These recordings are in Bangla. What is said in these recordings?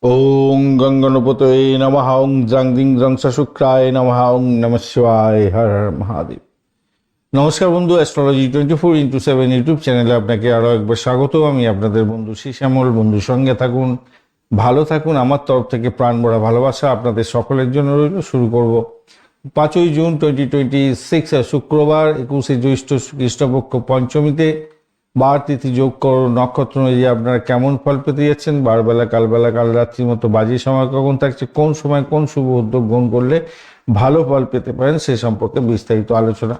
ওং গঙ্গনপতয়ে নমঃ ওং জাং দিং জং শুক্রায় নমঃ ওং নমঃ শিবায় হর হর মহাদেব। নমস্কার বন্ধু, অ্যাস্ট্রোলজি 24x7 ইউটিউব চ্যানেলে আপনাকে আরও একবার স্বাগত। আমি আপনাদের বন্ধু শ্যামল। বন্ধুর সঙ্গে থাকুন, ভালো থাকুন। আমার তরফ থেকে প্রাণ ভরা ভালোবাসা আপনাদের সকলের জন্য রইল। শুরু করব 5ই জুন 2026 শুক্রবার 21শে জ্যৈষ্ঠ কৃষ্ণপক্ষ পঞ্চমীতে বার তিথি যোগ করো নক্ষত্র অনুযায়ী আপনারা কেমন ফল পেতে যাচ্ছেন, বারবেলা কালবেলা কাল রাত্রির মতো বাজে সময় কখন থাকছে, কোন সময় কোন শুভ উদ্যোগ গ্রহণ করলে ভালো ফল পেতে পারেন সে সম্পর্কে বিস্তারিত আলোচনা।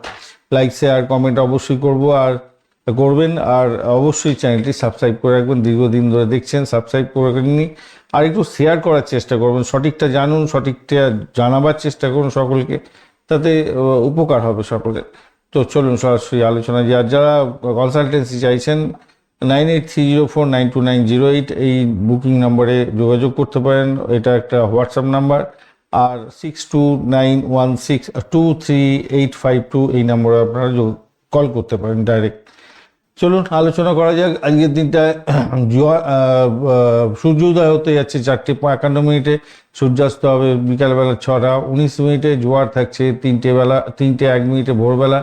লাইক শেয়ার কমেন্ট অবশ্যই করবেন আর অবশ্যই চ্যানেলটি সাবস্ক্রাইব করে রাখবেন। দীর্ঘদিন ধরে দেখছেন, সাবস্ক্রাইব করে রাখেননি, আর একটু শেয়ার করার চেষ্টা করবেন। সঠিকটা জানুন, সঠিকটা জানাবার চেষ্টা করুন সকলকে, তাতে উপকার হবে সকলের। তো চলুন সরাসরি আলোচনা। যারা কনসালটেন্সি চাইছেন 9830492908 এই বুকিং নম্বরে যোগাযোগ করতে পারেন। এটা একটা হোয়াটসঅ্যাপ নাম্বার। আর 6291623852 এই নম্বরে আপনারা কল করতে পারেন ডাইরেক্ট। চলুন আলোচনা করা যাক। আজকের দিনটায় সূর্যোদয় হতে যাচ্ছে 4:51, সূর্যাস্ত হবে বিকালবেলা 6:19, জোয়ার থাকছে 3:01 ভোরবেলা,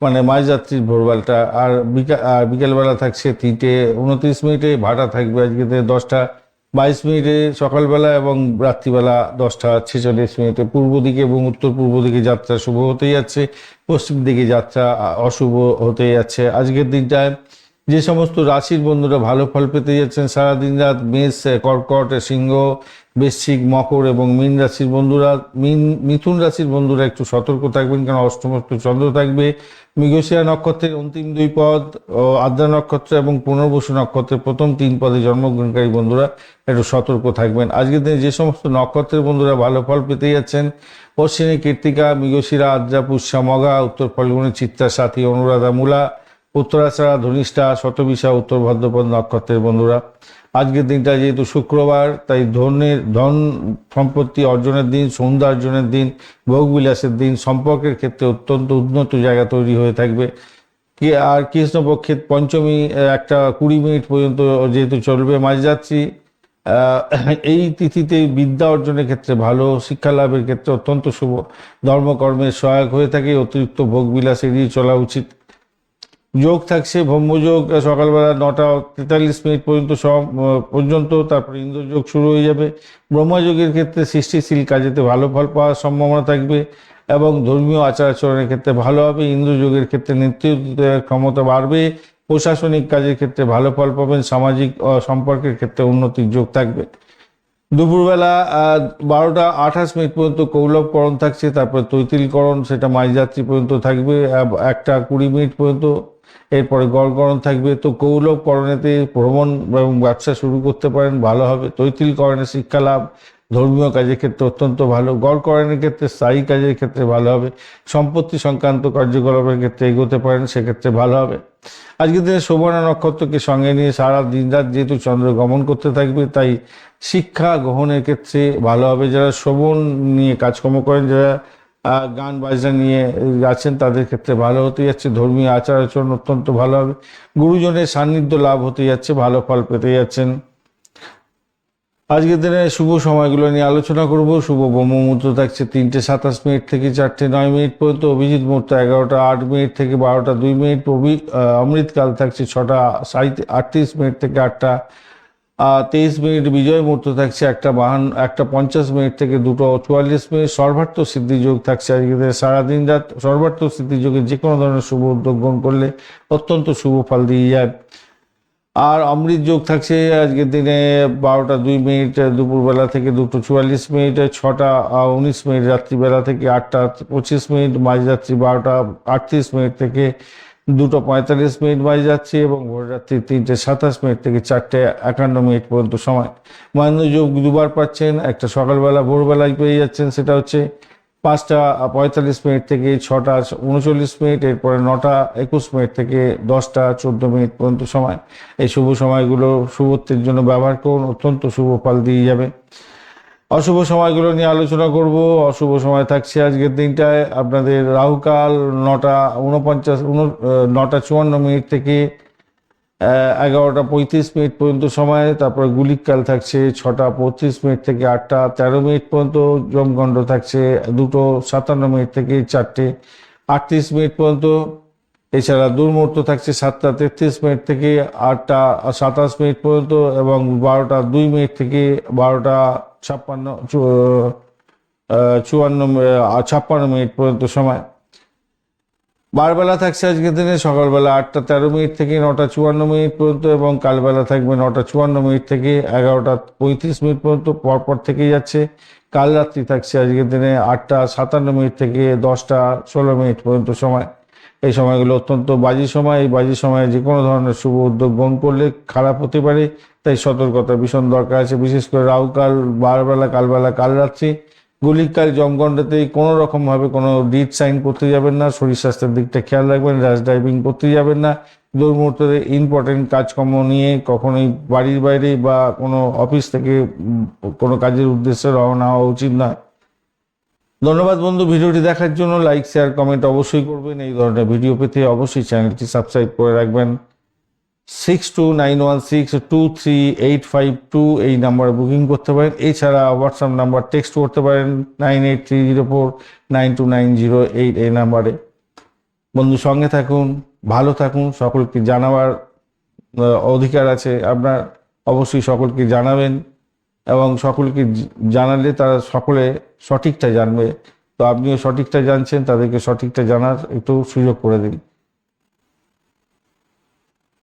মানে মাঝরাত্রির ভোরবেলাটা। আর বিকেলবেলা থাকছে 3:29, ভাটা থাকবে আজকে 10:22 সকালবেলা, এবং রাত্রিবেলা 10:46। পূর্ব দিকে এবং উত্তর পূর্ব দিকে যাত্রা শুভ হতে যাচ্ছে, পশ্চিম দিকে যাত্রা অশুভ হতে যাচ্ছে। আজকের দিনটায় যে সমস্ত রাশির বন্ধুরা ভালো ফল পেতে যাচ্ছেন সারাদিন রাত, মেষ, কর্কট, সিংহ, বৃশ্চিক, মকর এবং মীন রাশির বন্ধুরা, মিথুন রাশির বন্ধুরা একটু সতর্ক থাকবেন, কারণ অষ্টমস্ত চন্দ্র থাকবে। মৃগশিরা নক্ষত্রের অন্তিম 2 পদ, আদ্রা নক্ষত্র এবং পুনর্বসু নক্ষত্রের প্রথম 3 পদে জন্মগ্রহণকারী বন্ধুরা একটু সতর্ক থাকবেন। আজকের দিনে যে সমস্ত নক্ষত্রের বন্ধুরা ভালো ফল পেতে যাচ্ছেন: অশ্বিনী, কৃত্তিকা, মৃগশিরা, আদ্রা, পুষ্যা, মঘা, উত্তর ফাল্গুনী, চিত্রা, সাথী, অনুরাধা, মূলা, উত্তরাষাঢ়া, ধনিষ্ঠা, শতবিশা, উত্তর ভাদ্রপদ নক্ষত্রের বন্ধুরা। আজকের দিনটা যেহেতু শুক্রবার, তাই ধন সম্পত্তি অর্জনের দিন, সৌন্দর্যার্জনের দিন, ভোগবিলাসের দিন, সম্পর্কের ক্ষেত্রে অত্যন্ত উন্নত জায়গা তৈরি হয়ে থাকবে। আর কৃষ্ণপক্ষের পঞ্চমী 1:20 পর্যন্ত যেহেতু চলবে মাঝরাত্রি, এই তিথিতে বিদ্যা অর্জনের ক্ষেত্রে ভালো, শিক্ষা লাভের ক্ষেত্রে অত্যন্ত শুভ, ধর্মকর্মের সহায়ক হয়ে থাকে। অতিরিক্ত ভোগবিলাস এড়িয়ে চলা উচিত। যোগ থাকছে ব্রহ্মযোগ সকালবেলা 9:43 পর্যন্ত, তারপরে ইন্দ্রযোগ শুরু হয়ে যাবে। ব্রহ্মযোগের ক্ষেত্রে সৃষ্টিশীল কাজেতে ভালো ফল পাওয়ার সম্ভাবনা থাকবে এবং ধর্মীয় আচার আচরণের ক্ষেত্রে ভালো হবে। ইন্দ্রযোগের ক্ষেত্রে নেতৃত্বের ক্ষমতা বাড়বে, প্রশাসনিক কাজের ক্ষেত্রে ভালো ফল পাবেন, সামাজিক সম্পর্কের ক্ষেত্রে উন্নতির যোগ থাকবে। দুপুরবেলা 12:28 পর্যন্ত কৌলভকরণ থাকছে, তারপরে তৈতিলকরণ, সেটা মাঝরাত্রি পর্যন্ত থাকবে 1:20 পর্যন্ত। এরপরে গড়করণ থাকবে। তো কৌলভকরণেতে ভ্রমণ এবং ব্যবসা শুরু করতে পারেন, ভালো হবে। তৈতিলকরণে শিক্ষা লাভ, ধর্মীয় কাজের ক্ষেত্রে অত্যন্ত ভালো। গড়করণের ক্ষেত্রে স্থায়ী কাজের ক্ষেত্রে ভালো হবে। সম্পত্তি সংক্রান্ত কার্যকলাপের ক্ষেত্রে এগোতে পারেন, সেক্ষেত্রে ভালো হবে। আজকের দিনে শোভনা নক্ষত্রকে সঙ্গে নিয়ে সারা দিন রাত যেহেতু চন্দ্র গমন করতে থাকবে, তাই শিক্ষা গ্রহণের ক্ষেত্রে ভালো হবে। যারা শোভন নিয়ে কাজকর্ম করেন, যারা গান বাজনা নিয়ে আছেন, তাদের ক্ষেত্রে ভালো হতে যাচ্ছে। ধর্মীয় আচার আচরণ অত্যন্ত ভালো হবে। গুরুজনের সান্নিধ্য লাভ হতে যাচ্ছে, ভালো ফল পেতে যাচ্ছেন। আজকের দিনে শুভ সময়গুলো নিয়ে আলোচনা করব। শুভ ব্রহ্ম মুহূর্ত থাকছে 3:27 থেকে 4:09 পর্যন্ত। অভিজিৎ মুহূর্ত 11:08 থেকে 12:02। অমৃতকাল থাকছে 6:38 থেকে 8:23। বিজয় মুহূর্ত থাকছে 1:50 থেকে 2:44। সর্বার্থ সিদ্ধি যোগ থাকছে আজকের দিনে সারাদিন রাত। সর্বার্থ সিদ্ধি যোগে যে কোনো ধরনের শুভ উদ্যোগ গ্রহণ করলে অত্যন্ত শুভ ফল দিয়ে যায়। আর অমৃত যোগ থাকছে আজকের দিনে 12:02 দুপুরবেলা থেকে 2:44, 6:19 রাত্রিবেলা থেকে 8:25, মাঝরাত্রি 12:38 থেকে 2:45 মাঝরাত্রি, এবং ভোররাত্রি 3:27 থেকে 4:51 পর্যন্ত সময়। মহেন্দ্র যোগ দুবার পাচ্ছেন, একটা সকালবেলা ভোরবেলায় পেয়ে যাচ্ছেন, সেটা হচ্ছে 5:45 থেকে 6:39, এরপরে 9:21 থেকে 10:14 পর্যন্ত সময়। এই শুভ সময়গুলো শুভত্বের জন্য ব্যবহার করুন, অত্যন্ত শুভ ফল দিয়ে যাবে। অশুভ সময়গুলো নিয়ে আলোচনা করব। অশুভ সময় থাকছে আজকের দিনটায় আপনাদের রাহুকাল 9:54 থেকে 11:35 পর্যন্ত সময়। তারপরে গুলিককাল থাকছে 6:35 থেকে 8:13 পর্যন্ত। যমগণ্ড থাকছে 2:57 থেকে 4:38 পর্যন্ত। এছাড়া দুর্মুহূর্ত থাকছে 7:33 থেকে 8:27 পর্যন্ত এবং 12:02 থেকে 12:56 পর্যন্ত সময়। বারবেলা থাকছে আজকের দিনে সকালবেলা 8:13 থেকে 9:54 পর্যন্ত এবং কালবেলা থাকবে 9:54 থেকে 11:35 পর্যন্ত, পরপর থেকেই যাচ্ছে। কাল রাত্রি থাকছে আজকের দিনে 8:57 থেকে 10:16 পর্যন্ত সময়। এই সময়গুলো অত্যন্ত বাজে সময়। এই বাজে সময়ে যে কোনো ধরনের শুভ উদ্যোগ গ্রহণ করলে খারাপ হতে পারে, তাই সতর্কতা ভীষণ দরকার আছে। বিশেষ করে রাহুকাল, বারবেলা, কালবেলা, কাল রাত্রি, গুলিকাল, জমগণ্ডতেই কোনো রকমভাবে কোনো ডিড সাইন করতে যাবেন না। শরীর স্বাস্থ্যের দিকটা খেয়াল রাখবেন। র্যাশ ড্রাইভিং করতে যাবেন না। দুর্মুহূর্তে ইম্পর্টেন্ট কাজকর্ম নিয়ে কখনোই বাড়ির বাইরে বা কোনো অফিস থেকে কোনো কাজের উদ্দেশ্যে রওনা হওয়া উচিত না। ধন্যবাদ বন্ধু, ভিডিওটি দেখার জন্য। লাইক, শেয়ার, কমেন্ট অবশ্যই করবেন। এই ধরনের ভিডিও পেতে অবশ্যই চ্যানেলটি সাবস্ক্রাইব করে রাখবেন। 6291623852 এই নাম্বারে বুকিং করতে পারেন। এছাড়া হোয়াটসঅ্যাপ নাম্বার টেক্সট করতে পারেন 9830492908 এই নাম্বারে। বন্ধু, সঙ্গে থাকুন, ভালো থাকুন। সকলকে জানাবার অধিকার আছে আপনার, অবশ্যই সকলকে জানাবেন এবং সকলকে জানালে তারা সকলে সঠিকটা জানবে। তো আপনিও সঠিকটা জানছেন, তাদেরকে সঠিকটা জানার একটু সুযোগ করে দিন।